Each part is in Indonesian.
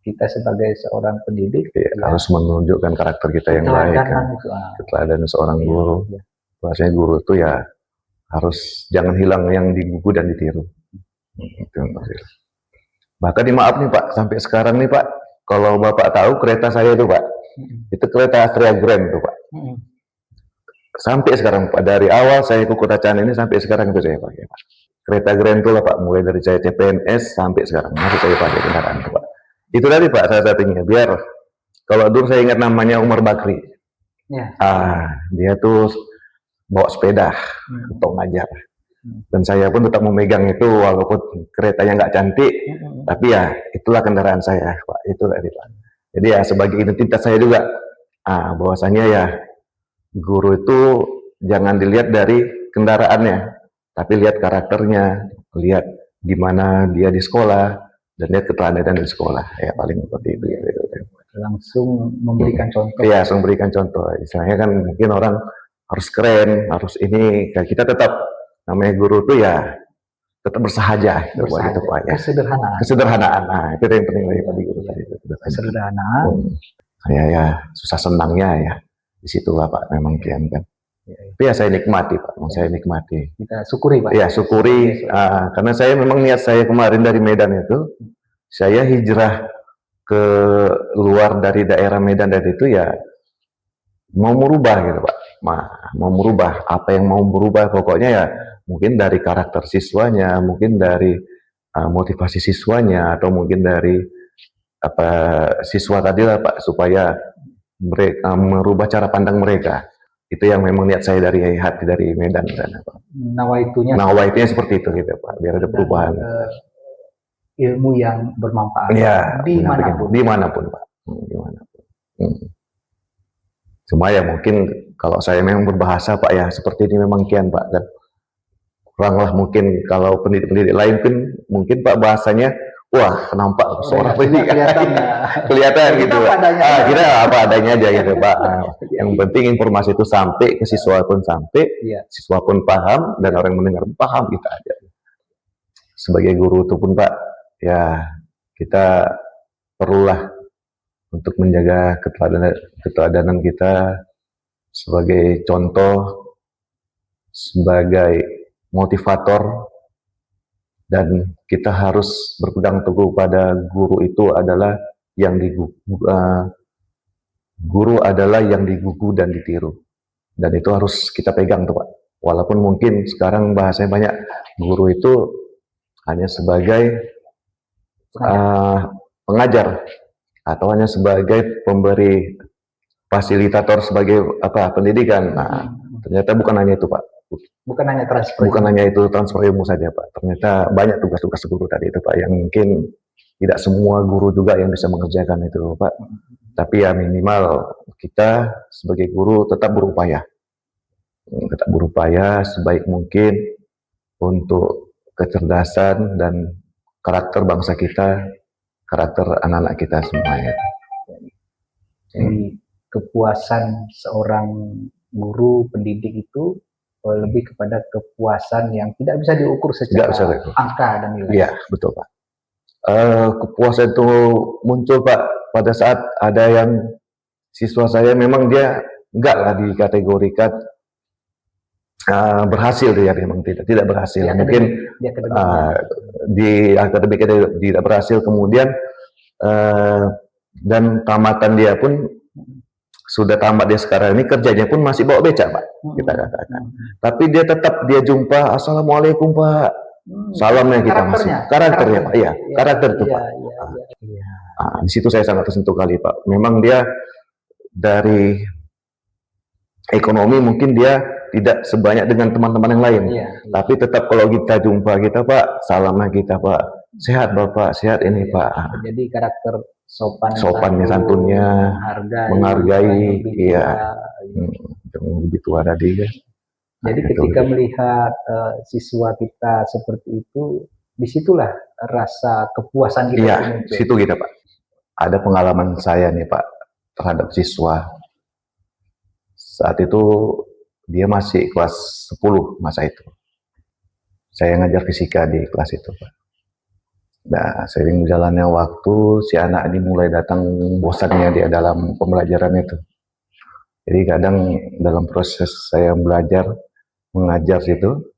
kita sebagai seorang pendidik harus menunjukkan karakter kita yang baik kan. Keteladanan seorang guru. Bahasanya guru itu ya harus jangan hilang yang digugu dan ditiru. Itu yang pasti. Bahkan maaf nih Pak, sampai sekarang nih Pak, kalau Bapak tahu kereta saya itu Pak, itu kereta Astrea Grand tuh Pak. Sampai sekarang Pak, dari awal saya ikut Kota Can ini sampai sekarang itu saya pakai Pak. Kereta Grand itu lah Pak, mulai dari saya CPNS sampai sekarang masih saya pakai kendaraan itu Pak. Itu tadi Pak salah satunya, biar kalau dulu saya ingat namanya Umar Bakri. Dia tuh bawa sepeda untuk ngajar. Dan saya pun tetap memegang itu walaupun keretanya nggak cantik, tapi ya itulah kendaraan saya Pak, itulah Pak. Jadi ya sebagai identitas saya juga, bahwasanya ya guru itu jangan dilihat dari kendaraannya, tapi lihat karakternya, lihat gimana dia di sekolah, dan lihat keteladanan di sekolah, ya paling seperti itu ya. Langsung memberikan contoh. Iya, langsung memberikan contoh. Istilahnya kan mungkin orang harus keren, harus ini, kita tetap namanya guru tuh ya tetap bersahaja, gitu Pak ya. Kesederhanaan. Nah, itu yang penting dari guru tadi. Kesederhanaan. Ya susah senangnya ya di situ lah Pak, memang kian kan. Tapi ya saya nikmati Pak, saya nikmati. Kita syukuri Pak. Ya syukuri, karena saya memang niat saya kemarin dari Medan itu, saya hijrah ke luar dari daerah Medan dari itu ya mau merubah gitu Pak. Mau merubah, apa yang mau berubah pokoknya ya mungkin dari karakter siswanya, mungkin dari motivasi siswanya, atau mungkin dari siswa tadi lah Pak, supaya mereka merubah cara pandang mereka. Itu yang memang niat saya dari hati, dari Medan sana Pak. Nawaitunya seperti itu gitu Pak, biar ada perubahan. Ilmu yang bermanfaat dimanapun Pak, dimanapun. Cuma ya mungkin kalau saya memang berbahasa Pak ya seperti ini memang kian Pak, dan kurang lah mungkin kalau pendidik-pendidik lain mungkin Pak bahasanya wah nampak seorang pendidik kelihatan gitu. Kita apa adanya aja gitu Pak. Yang penting informasi itu sampai ke siswa pun siswa pun paham, dan orang mendengar paham, kita aja. Sebagai guru itu pun Pak, ya kita perlulah untuk menjaga keteladanan kita sebagai contoh, sebagai motivator, dan kita harus berpegang teguh pada guru itu adalah yang guru adalah yang digugu dan ditiru, dan itu harus kita pegang tuh Pak. Walaupun mungkin sekarang bahasanya banyak guru itu hanya sebagai pengajar atau hanya sebagai pemberi fasilitator sebagai pendidikan. Ternyata bukan hanya itu Pak. Bukan hanya transfer ilmu saja Pak. Ternyata banyak tugas-tugas guru tadi itu Pak, yang mungkin tidak semua guru juga yang bisa mengerjakan itu Pak. Tapi ya minimal kita sebagai guru tetap berupaya sebaik mungkin untuk kecerdasan dan karakter bangsa kita, karakter anak-anak kita semuanya. Jadi kepuasan seorang guru pendidik itu lebih kepada kepuasan yang tidak bisa diukur secara angka dan nilai. Iya, betul Pak. Kepuasan itu muncul Pak pada saat ada yang siswa saya memang dia enggak lah dikategorikan berhasil, dia memang tidak berhasil. Mungkin di akademik tidak berhasil, kemudian dan tamatan dia pun sudah tamat, dia sekarang ini kerjanya pun masih bawa becak Pak, kita katakan. Tapi dia tetap jumpa, assalamualaikum Pak, salamnya kita karakternya Pak, iya karakter itu Pak. Di situ saya sangat tersentuh kali Pak. Memang dia dari ekonomi mungkin dia tidak sebanyak dengan teman-teman yang lain, tapi tetap kalau kita jumpa Pak, salamnya kita Pak, sehat Bapak, sehat ini Pak. Jadi karakter sopannya, santunnya, menghargai, iya, begitu ada dia. Jadi ketika melihat siswa kita seperti itu, disitulah rasa kepuasan kita muncul. Situ kita Pak. Ada pengalaman saya nih Pak terhadap siswa. Saat itu dia masih kelas 10 masa itu. Saya ngajar fisika di kelas itu Pak. Nah, seiring jalannya waktu, si anak ini mulai datang bosannya dia dalam pembelajaran itu. Jadi kadang dalam proses saya belajar, mengajar itu,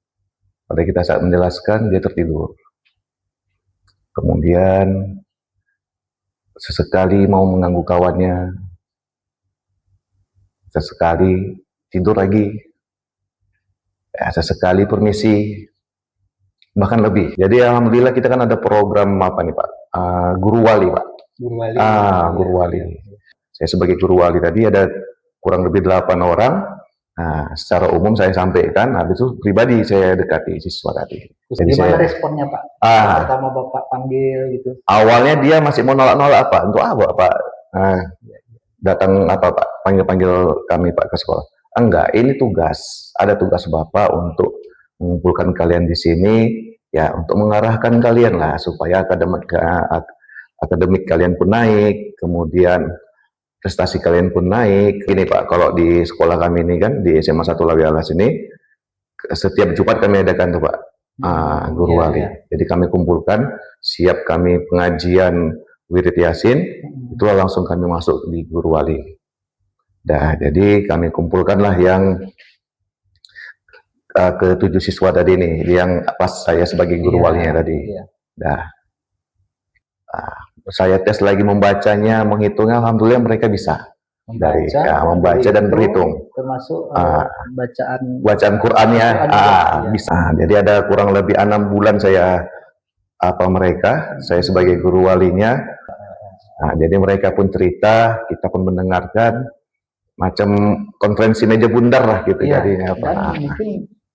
pada kita saat menjelaskan, dia tertidur. Kemudian sesekali mau mengganggu kawannya, sesekali tidur lagi, ya, sesekali permisi, bahkan lebih. Jadi alhamdulillah kita kan ada program apa nih Pak, guru wali Pak. Guru wali. Guru wali. Saya sebagai guru wali tadi ada kurang lebih 8 orang. Nah, secara umum saya sampaikan, habis itu pribadi saya dekati siswa tadi. Jadi gimana responnya Pak? Pertama Bapak panggil gitu. Awalnya dia masih mau nolak-nolak apa? Untuk apa Pak? Datang apa Pak? Panggil-panggil kami Pak ke sekolah. Enggak, ini tugas. Ada tugas Bapak untuk mengumpulkan kalian di sini, ya untuk mengarahkan kalian lah supaya akademik kalian pun naik, kemudian prestasi kalian pun naik. Ini Pak, kalau di sekolah kami ini kan di SMA 1 Lawi Alas ini setiap Jumat kami adakan tuh Pak, guru wali. Jadi kami kumpulkan, siap kami pengajian wirid yasin, itu langsung kami masuk di guru wali. Nah, jadi kami kumpulkanlah yang ke-7 siswa tadi nih, yang pas saya sebagai guru walinya tadi. Nah, saya tes lagi membacanya, menghitungnya, alhamdulillah mereka bisa. Membaca dan berhitung. Termasuk bacaan Qur'annya, bisa. Jadi ada kurang lebih 6 bulan saya mereka, saya sebagai guru walinya. Nah, jadi mereka pun cerita, kita pun mendengarkan, macam konferensi meja bundar lah gitu jadinya Pak. Dan mungkin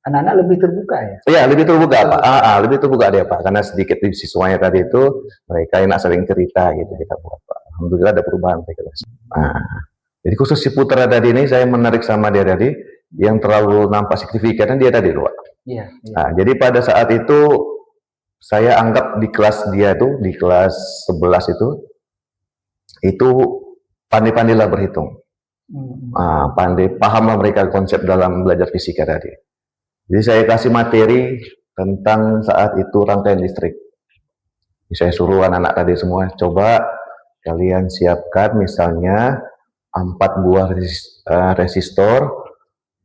anak-anak lebih terbuka ya? Iya, lebih terbuka Pak. Lebih terbuka dia Pak, karena sedikit siswanya tadi itu mereka enak sering cerita gitu kita buat Pak. Alhamdulillah ada perubahan mereka. Jadi khusus si Putra tadi ini saya menarik sama dia tadi, yang terlalu nampak signifikan dia tadi Pak. Nah, jadi pada saat itu saya anggap di kelas dia itu, di kelas 11 itu pandai-pandailah berhitung. Pandai, pahamlah mereka konsep dalam belajar fisika tadi. Jadi saya kasih materi tentang saat itu rangkaian listrik. Saya suruh anak-anak tadi semua, coba kalian siapkan misalnya 4 buah resistor,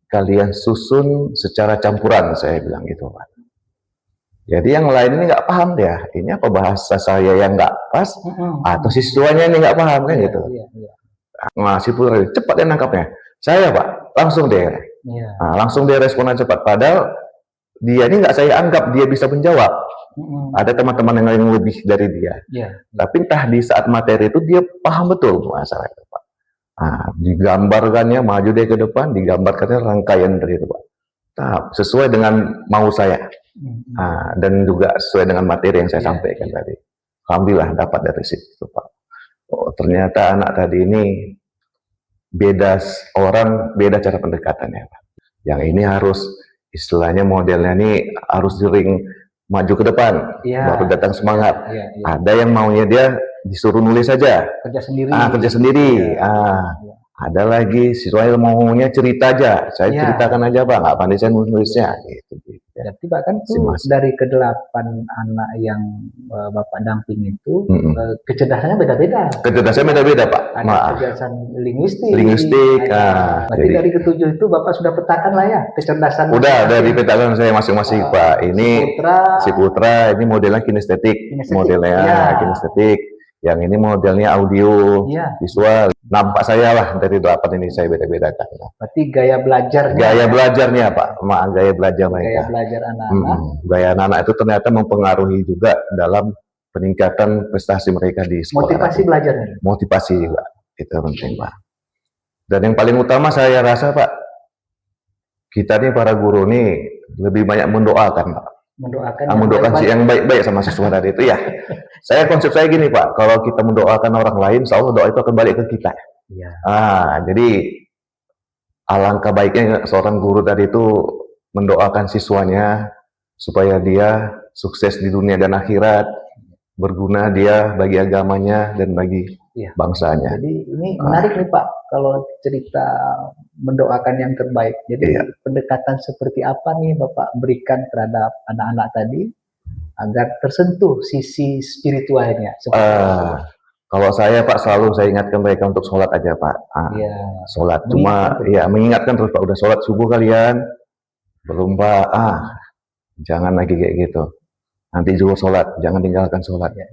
kalian susun secara campuran, saya bilang gitu Pak. Jadi yang lain ini nggak paham dia, ini apa bahasa saya yang nggak pas, atau siswanya ini nggak paham kan gitu. Nah, si Putra cepat dia nangkapnya. Saya Pak, langsung deh. Langsung dia responan cepat. Padahal dia ini nggak saya anggap dia bisa menjawab. Ada teman-teman yang lain lebih dari dia. Tapi entah di saat materi itu dia paham betul masalah itu Pak. Digambarkannya maju dia ke depan, digambarkannya rangkaian dari itu Pak. Sesuai dengan mau saya. Dan juga sesuai dengan materi yang saya sampaikan tadi. Alhamdulillah dapat dari situ Pak. Oh, ternyata anak tadi ini beda orang, beda cara pendekatannya Pak. Yang ini harus istilahnya modelnya ini harus sering maju ke depan, baru datang semangat. Ada yang maunya dia disuruh nulis saja, kerja sendiri. Kerja sendiri. Ada lagi siswa yang maunya cerita aja, saya ceritakan aja Pak, nggak pandai saya nulisnya. Gitu. Jadi bahkan tuh dari ke-8 anak yang Bapak damping itu kecerdasannya beda-beda. Kecerdasannya beda-beda Pak. Ada kecerdasan linguistik. Berarti Jadi dari ke-7 itu Bapak sudah petakan lah ya kecerdasan. Udah dipetakan saya masing-masing Pak. Ini si Putra ini modelnya kinestetik. Modelnya kinestetik. Yang ini modelnya audio, visual. Nampak saya lah dari 8 ini saya beda-bedakan. Berarti gaya belajarnya. Gaya belajarnya Pak, gaya belajar mereka. Gaya belajar anak-anak. Gaya anak-anak itu ternyata mempengaruhi juga dalam peningkatan prestasi mereka di sekolah. Motivasi belajarnya. Motivasi juga, itu penting Pak. Dan yang paling utama saya rasa Pak, kita nih para guru nih lebih banyak mendoakan Pak. Mendoakan yang baik-baik sama siswa tadi itu ya. Konsep saya gini Pak, kalau kita mendoakan orang lain, insya Allah doa itu akan balik ke kita. Jadi alangkah baiknya seorang guru tadi itu mendoakan siswanya supaya dia sukses di dunia dan akhirat, berguna dia bagi agamanya dan bagi bangsanya. Jadi ini menarik nih Pak, kalau cerita mendoakan yang terbaik. Jadi pendekatan seperti apa nih Bapak berikan terhadap anak-anak tadi agar tersentuh sisi spiritualnya. Kalau saya Pak selalu saya ingatkan mereka untuk sholat aja Pak. Ya, sholat cuma ya mengingatkan terus Pak, udah sholat subuh kalian belum Pak? Jangan lagi kayak gitu. Nanti juga sholat, jangan tinggalkan sholat. Ya.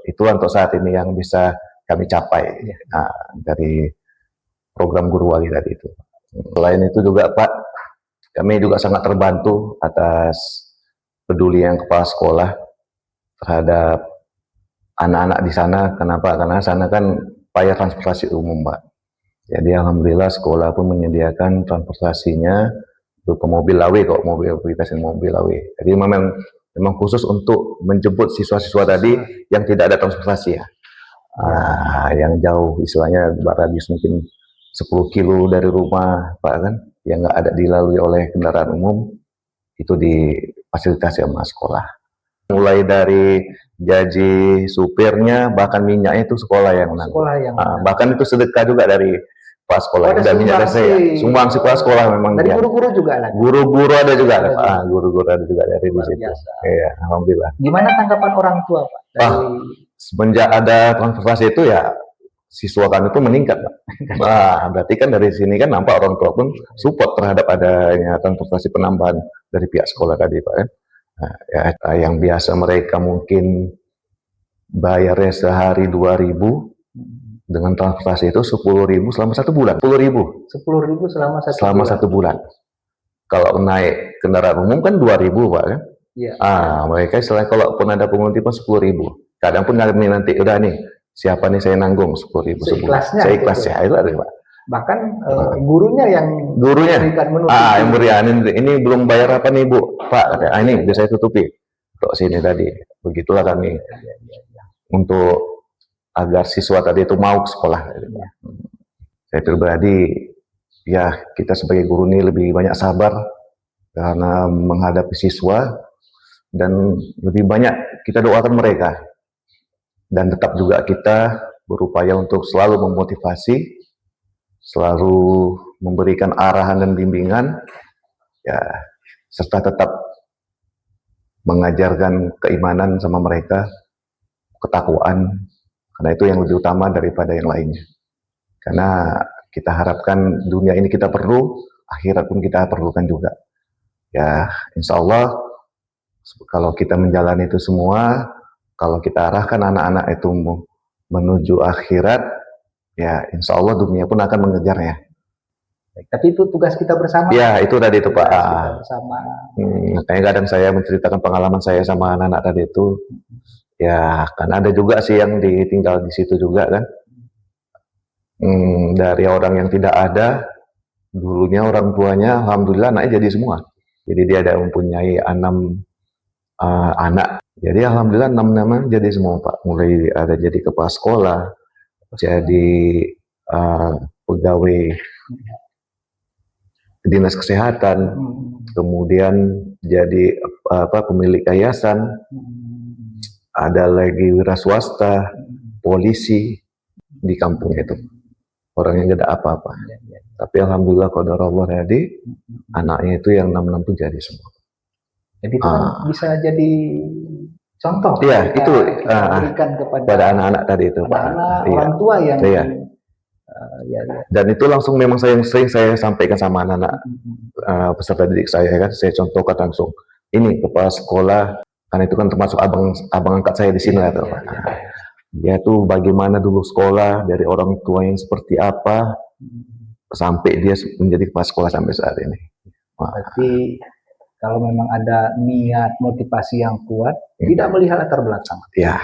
Itu untuk saat ini yang bisa kami capai dari program Guru Wali tadi itu. Selain itu juga Pak, kami juga sangat terbantu atas peduli yang kepala sekolah terhadap anak-anak di sana. Kenapa? Karena sana kan payah transportasi umum Pak. Jadi alhamdulillah sekolah pun menyediakan transportasinya berupa mobil lawe, kok mobil lawe. Jadi memang khusus untuk menjemput siswa-siswa tadi yang tidak ada transportasi ya. Yang jauh istilahnya radius mungkin 10 kilo dari rumah Pak kan, yang nggak ada dilalui oleh kendaraan umum, itu difasilitasi sama sekolah. Mulai dari gaji supirnya, bahkan minyaknya itu sekolah yang nanggung. Bahkan itu sedekah juga dari Pak sekolah. Dan minyak saya sumbang si Pak sekolah memang. Dari guru-guru juga lah. Guru-guru ada juga, Pak. Guru-guru ada juga dari di situ. Iya, alhamdulillah. Gimana tanggapan orang tua Pak? Semenjak ada transportasi itu ya siswa kami itu meningkat Pak. Berarti kan dari sini kan nampak orang tua pun support terhadap adanya transportasi penambahan dari pihak sekolah tadi Pak. Yang biasa mereka mungkin bayarnya sehari 2.000, dengan transportasi itu 10.000 selama 1 bulan. 10.000 selama satu bulan. Kalau naik kendaraan umum kan 2.000 Pak kan. Iya. Mereka selain kalaupun ada pengutipan 10.000. Kadang pun kami nanti udah nih siapa nih saya nanggung 10.000 sebulan. Saya ikhlas ya itu ada Pak. Bahkan gurunya yang berikan ini belum bayar apa nih Bu Pak, ini bisa saya tutupi untuk sini tadi. Begitulah kami untuk agar siswa tadi itu mau ke sekolah. Saya pribadi ya kita sebagai guru ini lebih banyak sabar karena menghadapi siswa, dan lebih banyak kita doakan mereka, dan tetap juga kita berupaya untuk selalu memotivasi, selalu memberikan arahan dan bimbingan, ya, serta tetap mengajarkan keimanan sama mereka, ketakwaan, karena itu yang lebih utama daripada yang lainnya. Karena kita harapkan dunia ini kita perlu, akhirat pun kita perlukan juga. Ya, insya Allah kalau kita menjalani itu semua, kalau kita arahkan anak-anak itu menuju akhirat, ya insya Allah dunia pun akan mengejarnya. Tapi itu tugas kita bersama. Ya, itu tadi itu Pak. Bersama. Makanya kadang saya menceritakan pengalaman saya sama anak-anak tadi itu. Ya, kan ada juga sih yang ditinggal di situ juga kan. Dari orang yang tidak ada, dulunya orang tuanya, alhamdulillah anaknya jadi semua. Jadi dia ada mempunyai 6 anak. Jadi alhamdulillah 6 nama jadi semua Pak. Mulai ada jadi kepala sekolah, jadi pegawai dinas kesehatan, kemudian jadi pemilik yayasan, ada lagi wira swasta, polisi di kampung itu. Orangnya nggak ada apa-apa. Tapi alhamdulillah qadarullah tadi anaknya itu yang 6 itu jadi semua. Jadi itu kan bisa jadi contoh. Iya, itu berikan kepada anak-anak tadi itu Pak. Orang tua yang Dan itu langsung memang sering saya sampaikan sama anak-anak peserta didik saya kan, saya contohkan langsung. Ini kepala sekolah, karena itu kan termasuk abang angkat saya di sini lah Pak. Dia tuh bagaimana dulu sekolah, dari orang tua yang seperti apa, sampai dia menjadi kepala sekolah sampai saat ini. Berarti kalau memang ada niat motivasi yang kuat, tidak melihat latar belakang. Ya,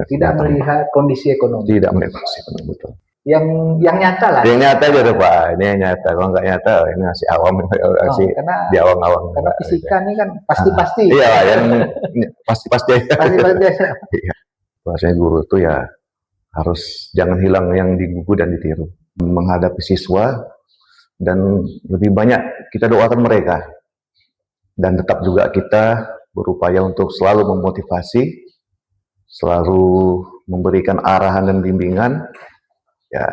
tidak melihat kondisi ekonomi. Tidak melihat kondisi ekonomi, betul. Yang nyata lah. Yang nyata gitu Pak, ini yang nyata. Kalau nggak nyata, ini masih awam, masih di awang-awang. Karena fisika ini kan pasti-pasti. Iya, yang pasti-pasti aja. Pasti-pasti aja. Iya. Bahasanya guru itu ya harus jangan hilang yang digugu dan ditiru. Menghadapi siswa, dan lebih banyak kita doakan mereka. Dan tetap juga kita berupaya untuk selalu memotivasi, selalu memberikan arahan dan bimbingan, ya,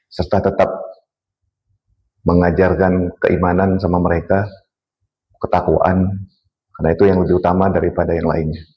serta tetap mengajarkan keimanan sama mereka, ketakwaan, Karena itu yang lebih utama daripada yang lainnya.